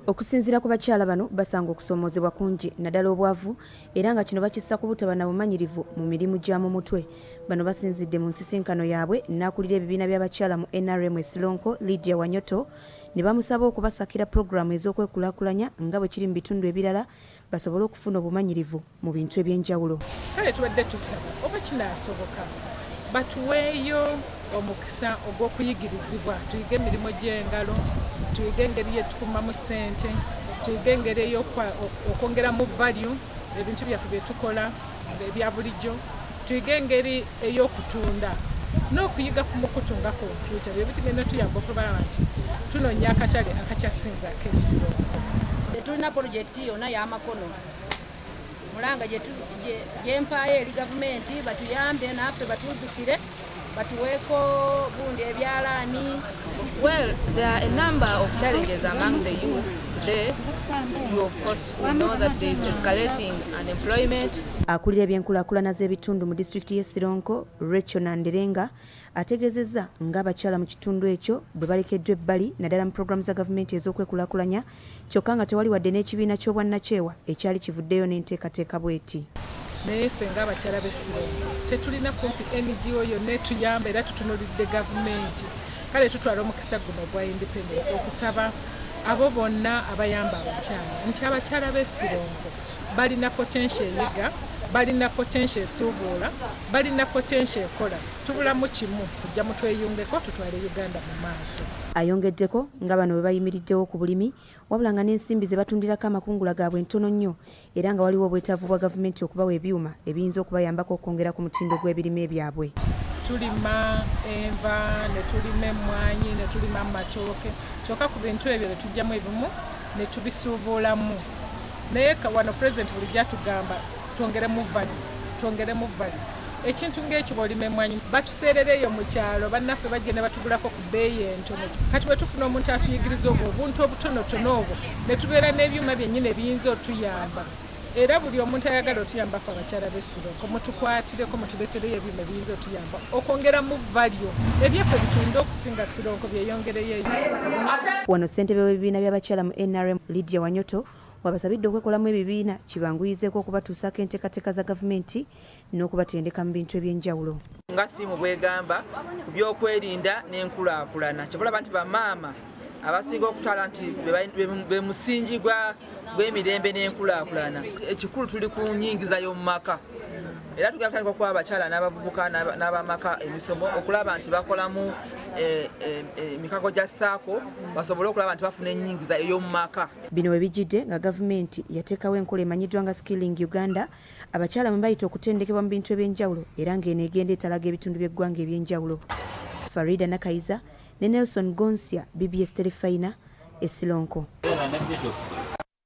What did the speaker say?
Okusinziira ku bakyala bano basanga okusoomozebwa kungi naddala obwavu era nga kino bakissa ku butaba na bumanyirivu mu mirimu gya mu mutwe. Bano basinzidde mu nsisinkano yaabwe n'akulira ebibiina by'abakyala mu NRM Sironko Lydia Wanyoto ne bamusaba okubasakira pulogulaamu ez'okwekulaakulanya nga bwe kiri mu bitundu ebirala basobole okufuna obumanyirivu mu bintu eby'enjawulo. Kale tubadde tusaba oba kinaasoboka batuweeyo omukisa ogw'okuyigirizibwa, tuyige emirimu gy'engalo, tuyige engeri yetukumamu ssente, tuyige engeri ey'okwongeramu value ebintu byaffe bye tukola ebya bulijjo, tuyige engeri ey'okutunda n'okuyiga ku mukutu nga kompyuta bye bitugenda tuyamba okulaba nti tunoonya akatale akakyasinzaako Sironko. Tulina pulojekiti yonna y'amakono mulanga gyempaayo eri gavumenti batuyambe naffe batuzukire batuweeko bundi ebyalaani. Well, there are a number of challenges among the youth today. Of course, we know that there is escalating unemployment. Akulira ebyenkulaakulana z'ebitundu mu disitulikiti y'e Sironko, Rachel Nanderenga ategeezezza ng'abakyala mu kitundu ekyo bwe balekeddwa ebbali naddala mu pulogulaamu za gavumenti ez'okwekulaakulanya kyokka nga tewali wadde n'ekibiina ky'obwannakyewa ekyali kivuddeyo n'enteekateeka bw'eti. Naye ffe ng'abakyala b'e Sironko tetulina kumpi NGO yonna etuyamba era tutunuulidde gavumenti. Kale tutwala omukisa guno ogwa independence okusaba abo bonna abayamba abakyala nti abakyala b'e Sironko balina potential eyiga, balina potential esuubuula, balina potential ekola. Tubulamu kimu kujja mutweyungeko tutwale Uganda mu maaso. Ayongeddeko nga bano bwe bayimiriddewo ku bulimi wabula nga n'ensimbi ze batundirako amakungula gaabwe ntono nnyo era nga waliwo obwetaavu bwa gavumenti okubawa ebyuma ebiyinza okubayambako okwongera ku mutindo gw'ebirime byabwe. Tulima enva, ne tulima emmwanyi, ne tulima amatooke, kyokka ku bintu ebyo ne tujjamu ebimu ne tubisuubuulamu. Naye wano pulezidenti bulijjo atugamba twongeremu vali. Ekintu ng'ekyo bw'olima emmwanyi batuseerereeyo mu kyalo bannaffe bagenda batugulako ku bbeeyi entono. Kati bwe tufuna omuntu atuyigiriza obwo obuntu obutonotono obwo ne tubeera n'ebyuma byennyini ebiyinza otuyamba. Era buli omuntu ayagala otuyambako abakyala b'e Sironko mutukwatireko mutuleetereyo ebyuma ebiyinza otuyamba okwongeramu value ebyaffe bitunda okusinga Sironko byeyongereyo. Wano ssentebe w'ebibiina by'abakyala mu NRM Lydia Wanyoto wabasabidde okwekolamu ebibiina kibanguyizeeko okubatuusaako enteekateeka za gavumenti n'okubatendeka mu bintu eby'enjawulo. Nga ttiimu bwegamba ku by'okwerinda n'enkulaakulana kyebulaba nti bamaama abasinga okutwala nti be musingi gw'emirembe n'enkulaakulana. Ekikulu tuli ku nnyingiza y'omu maka era tugenda tutandika okuwa abakyala n'abavubuka n'abamaka emisomo okulaba nti bakolamu emikago gya ssaako basobole okulaba nti bafuna ennyingiza ey'omu maka. Bino we bijjidde nga gavumenti yateekawo enkola emanyiddwa nga Skilling Uganda abakyala mwe bayita okutendekebwa mu bintu eby'enjawulo era ng'eno egenda etalaga ebitundu by'eggwanga eby'enjawulo. Farida Nakayiza ne Nelson Gonsia, BBS Telefayina, e Sironko.